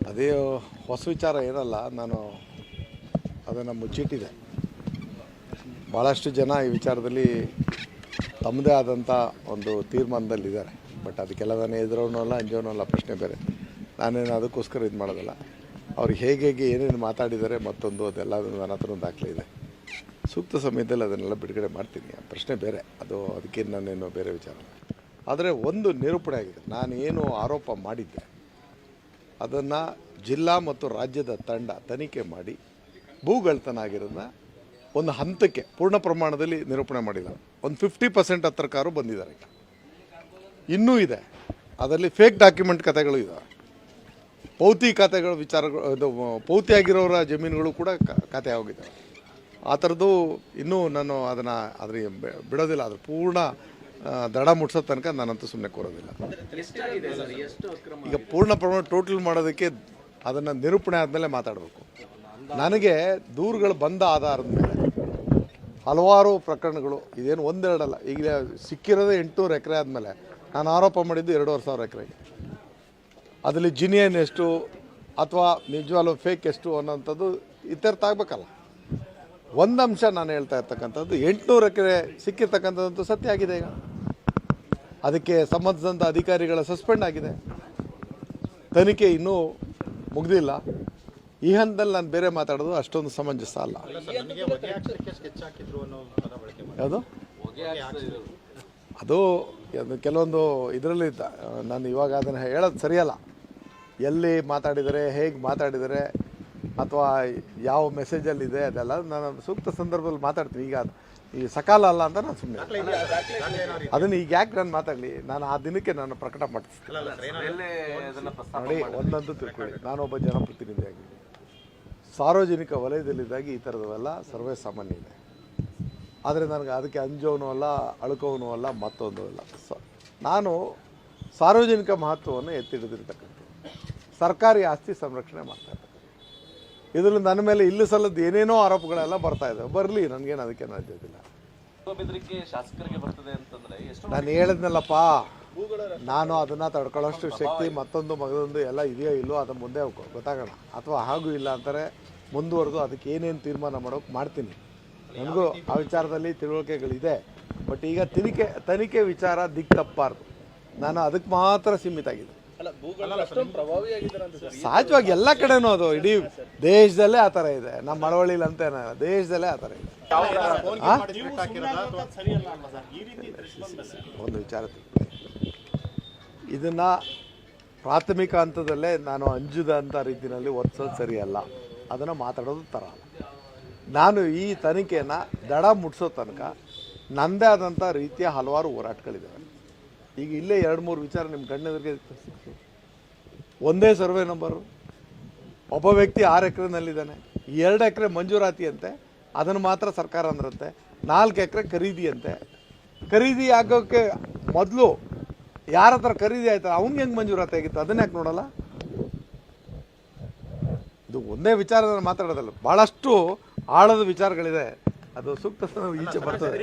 ಅದೇ ಹೊಸ ವಿಚಾರ ಏನಲ್ಲ, ನಾನು ಅದನ್ನು ಮುಚ್ಚಿಟ್ಟಿದೆ. ಭಾಳಷ್ಟು ಜನ ಈ ವಿಚಾರದಲ್ಲಿ ತಮ್ಮದೇ ಆದಂಥ ಒಂದು ತೀರ್ಮಾನದಲ್ಲಿದ್ದಾರೆ. ಬಟ್ ಅದಕ್ಕೆಲ್ಲ ನಾನು ಎದುರೋನೂ ಅಲ್ಲ, ಅಂಜೋನೂ ಅಲ್ಲ, ಪ್ರಶ್ನೆ ಬೇರೆ. ನಾನೇನು ಅದಕ್ಕೋಸ್ಕರ ಇದು ಮಾಡೋದಲ್ಲ. ಅವ್ರು ಹೇಗೆ ಏನೇನು ಮಾತಾಡಿದ್ದಾರೆ ಮತ್ತೊಂದು ಅದೆಲ್ಲ ನನ್ನ ಹತ್ರ ದಾಖಲೆ ಇದೆ. ಸೂಕ್ತ ಸಮಯದಲ್ಲಿ ಅದನ್ನೆಲ್ಲ ಬಿಡುಗಡೆ ಮಾಡ್ತೀನಿ, ಪ್ರಶ್ನೆ ಬೇರೆ. ಅದಕ್ಕೆ ನಾನೇನು ಬೇರೆ ವಿಚಾರ. ಆದರೆ ಒಂದು ನಿರೂಪಣೆ ಆಗಿದೆ. ನಾನು ಏನು ಆರೋಪ ಮಾಡಿದ್ದೆ ಅದನ್ನು ಜಿಲ್ಲಾ ಮತ್ತು ರಾಜ್ಯದ ತಂಡ ತನಿಖೆ ಮಾಡಿ ಭೂಗಳ್ತನ ಆಗಿರೋದನ್ನ ಒಂದು ಹಂತಕ್ಕೆ ಪೂರ್ಣ ಪ್ರಮಾಣದಲ್ಲಿ ನಿರೂಪಣೆ ಮಾಡಿಲ್ಲ. ಒಂದು 50% ಹತ್ತಿರ ಕಾರು ಬಂದಿದ್ದಾರೆ. ಈಗ ಇನ್ನೂ ಇದೆ, ಅದರಲ್ಲಿ ಫೇಕ್ ಡಾಕ್ಯುಮೆಂಟ್ ಕಥೆಗಳು ಇದ್ದಾವೆ. ಪೌತಿ ಖಾತೆಗಳ ವಿಚಾರಗಳು, ಇದು ಪೌತಿ ಆಗಿರೋರ ಜಮೀನುಗಳು ಕೂಡ ಖಾತೆ ಹೋಗಿದ್ದಾವೆ. ಆ ಥರದ್ದು ಇನ್ನೂ ನಾನು ಅದನ್ನು ಬಿಡೋದಿಲ್ಲ. ಅದ್ರ ಪೂರ್ಣ ದಡ ಮುಟ್ಸೋ ತನಕ ನಾನಂತೂ ಸುಮ್ಮನೆ ಕೂರೋದಿಲ್ಲ. ಈಗ ಪೂರ್ಣ ಪ್ರಮಾಣ ಟೋಟಲ್ ಮಾಡೋದಕ್ಕೆ ಅದನ್ನು ನಿರೂಪಣೆ ಆದಮೇಲೆ ಮಾತಾಡಬೇಕು. ನನಗೆ ದೂರುಗಳು ಬಂದ ಆಧಾರದ ಮೇಲೆ ಹಲವಾರು ಪ್ರಕರಣಗಳು, ಇದೇನು ಒಂದೆರಡಲ್ಲ, ಈಗ ಸಿಕ್ಕಿರೋದೇ 800 ಎಕರೆ ಆದಮೇಲೆ ನಾನು ಆರೋಪ ಮಾಡಿದ್ದು 2,500 ಎಕರೆಗೆ. ಅದರಲ್ಲಿ ಜಿನಿಯನ್ ಎಷ್ಟು ಅಥವಾ ನಿಜವಾಗ್ಲೂ ಫೇಕ್ ಎಷ್ಟು ಅನ್ನೋಂಥದ್ದು ಇತ್ಯರ್ಥ ಆಗಬೇಕಲ್ಲ. ಒಂದು ಅಂಶ ನಾನು ಹೇಳ್ತಾ ಇರ್ತಕ್ಕಂಥದ್ದು, 800 ಎಕರೆ ಸಿಕ್ಕಿರ್ತಕ್ಕಂಥದ್ದು ಸತ್ಯ ಆಗಿದೆ. ಈಗ ಅದಕ್ಕೆ ಸಂಬಂಧಿಸಿದಂಥ ಅಧಿಕಾರಿಗಳ ಸಸ್ಪೆಂಡ್ ಆಗಿದೆ. ತನಿಖೆ ಇನ್ನೂ ಮುಗ್ದಿಲ್ಲ. ಈ ಹಂತದಲ್ಲಿ ನಾನು ಬೇರೆ ಮಾತಾಡೋದು ಅಷ್ಟೊಂದು ಸಮಂಜಸ ಅಲ್ಲ. ಯಾವುದು ಅದು ಕೆಲವೊಂದು ಇದರಲ್ಲಿ ನಾನು ಇವಾಗ ಅದನ್ನು ಹೇಳೋದು ಸರಿಯಲ್ಲ. ಎಲ್ಲಿ ಮಾತಾಡಿದರೆ, ಹೇಗೆ ಮಾತಾಡಿದರೆ, ಅಥವಾ ಯಾವ ಮೆಸೇಜಲ್ಲಿದೆ, ಅದೆಲ್ಲ ನಾನು ಸೂಕ್ತ ಸಂದರ್ಭದಲ್ಲಿ ಮಾತಾಡ್ತೀನಿ. ಈಗ ಈ ಸಕಾಲ ಅಲ್ಲ ಅಂತ ನಾನು ಸುಮ್ಮನೆ ಅದನ್ನು ಈಗ ಯಾಕೆ ನಾನು ಮಾತಾಡಲಿ. ನಾನು ಆ ದಿನಕ್ಕೆ ನಾನು ಪ್ರಕಟ ಮಾಡ್ತೀನಿ. ನೋಡಿ, ಒಂದಂತೂ ತಿಳ್ಕೊಳ್ಳಿ, ನಾನೊಬ್ಬ ಜನಪ್ರತಿನಿಧಿಯಾಗಿದ್ದೀನಿ. ಸಾರ್ವಜನಿಕ ವಲಯದಲ್ಲಿದ್ದಾಗಿ ಈ ಥರದವೆಲ್ಲ ಸರ್ವೇ ಸಾಮಾನ್ಯ ಇದೆ. ಆದರೆ ನನಗೆ ಅದಕ್ಕೆ ಅಂಜೋನೂ ಅಲ್ಲ, ಅಳ್ಕೋನೂ ಅಲ್ಲ, ಮತ್ತೊಂದು ಅಲ್ಲ. ನಾನು ಸಾರ್ವಜನಿಕ ಮಹತ್ವವನ್ನು ಎತ್ತಿಡಿದಿರ್ತಕ್ಕಂಥ ಸರ್ಕಾರಿ ಆಸ್ತಿ ಸಂರಕ್ಷಣೆ ಮಾಡ್ತಾ ಇದ್ದೆ. ಇದರಲ್ಲಿ ನನ್ನ ಮೇಲೆ ಇಲ್ಲ ಸಲ್ಲದ ಏನೇನೋ ಆರೋಪಗಳೆಲ್ಲ ಬರ್ತಾ ಇದ್ದಾವೆ. ಬರಲಿ, ನನಗೇನು ಅದಕ್ಕೇನು ಅಜ್ಜೋದಿಲ್ಲ. ನಾನು ಹೇಳಿದ್ನಲ್ಲಪ್ಪ, ನಾನು ಅದನ್ನು ತಡ್ಕೊಳ್ಳೋಷ್ಟು ಶಕ್ತಿ ಮತ್ತೊಂದು ಮಗದೊಂದು ಎಲ್ಲ ಇದೆಯೋ ಇಲ್ಲೋ ಅದು ಮುಂದೆ ಗೊತ್ತಾಗೋಣ. ಅಥವಾ ಹಾಗೂ ಇಲ್ಲ ಅಂತಾರೆ ಮುಂದುವರೆದು ಅದಕ್ಕೆ ಏನೇನು ತೀರ್ಮಾನ ಮಾಡೋಕೆ ಮಾಡ್ತೀನಿ. ನನಗೂ ಆ ವಿಚಾರದಲ್ಲಿ ತಿಳುವಳಿಕೆಗಳಿದೆ. ಬಟ್ ಈಗ ತನಿಖೆ ವಿಚಾರ ತಪ್ಪಾರ್ದು. ನಾನು ಅದಕ್ಕೆ ಮಾತ್ರ ಸೀಮಿತ ಆಗಿದೆ. ಸಹಜವಾಗಿ ಎಲ್ಲ ಕಡೆನೂ ಅದು ಇಡೀ ದೇಶದಲ್ಲೇ ಆ ಥರ ಇದೆ. ನಮ್ಮ ಮಳವಳ್ಳಿಲಿ ಅಂತೇನ, ದೇಶದಲ್ಲೇ ಆ ಥರ ಇದೆ. ಒಂದು ವಿಚಾರ, ಇದನ್ನು ಪ್ರಾಥಮಿಕ ಹಂತದಲ್ಲೇ ನಾನು ಅಂಜುದಂಥ ರೀತಿಯಲ್ಲಿ ವರ್ತಿಸೋದು ಸರಿಯಲ್ಲ. ಅದನ್ನು ಮಾತಾಡೋದು ಥರ ಅಲ್ಲ. ನಾನು ಈ ತನಿಖೆಯನ್ನು ದಡ ಮುಟ್ಸೋ ತನಕ ನನ್ನದೇ ಆದಂಥ ರೀತಿಯ ಹಲವಾರು ಹೋರಾಟಗಳಿದ್ದಾವೆ. ಈಗ ಇಲ್ಲೇ 2-3 ವಿಚಾರ ನಿಮ್ಮ ಕಣ್ಣೆದುರಿಗೆ. ಒಂದೇ ಸರ್ವೆ ನಂಬರು, ಒಬ್ಬ ವ್ಯಕ್ತಿ 6 ಎಕರೆನಲ್ಲಿದ್ದಾನೆ, 2 ಎಕರೆ ಮಂಜೂರಾತಿ ಅಂತೆ, ಅದನ್ನು ಮಾತ್ರ ಸರ್ಕಾರ ಅಂದ್ರಂತೆ, 4 ಎಕರೆ ಖರೀದಿ ಅಂತೆ. ಖರೀದಿ ಆಗೋಕ್ಕೆ ಮೊದಲು ಯಾರ ಹತ್ರ ಖರೀದಿ ಆಯ್ತು ಅವ್ನಿಗೆ ಹೆಂಗೆ ಮಂಜೂರಾತಿ ಆಗಿತ್ತು, ಅದನ್ನ ಯಾಕೆ ನೋಡಲ್ಲ? ಇದು ಒಂದೇ ವಿಚಾರ ಮಾತಾಡೋದಲ್ಲ, ಭಾಳಷ್ಟು ಆಳದ ವಿಚಾರಗಳಿದೆ. ಅದು ಸೂಕ್ತ ಈಚೆ ಬರ್ತದೆ.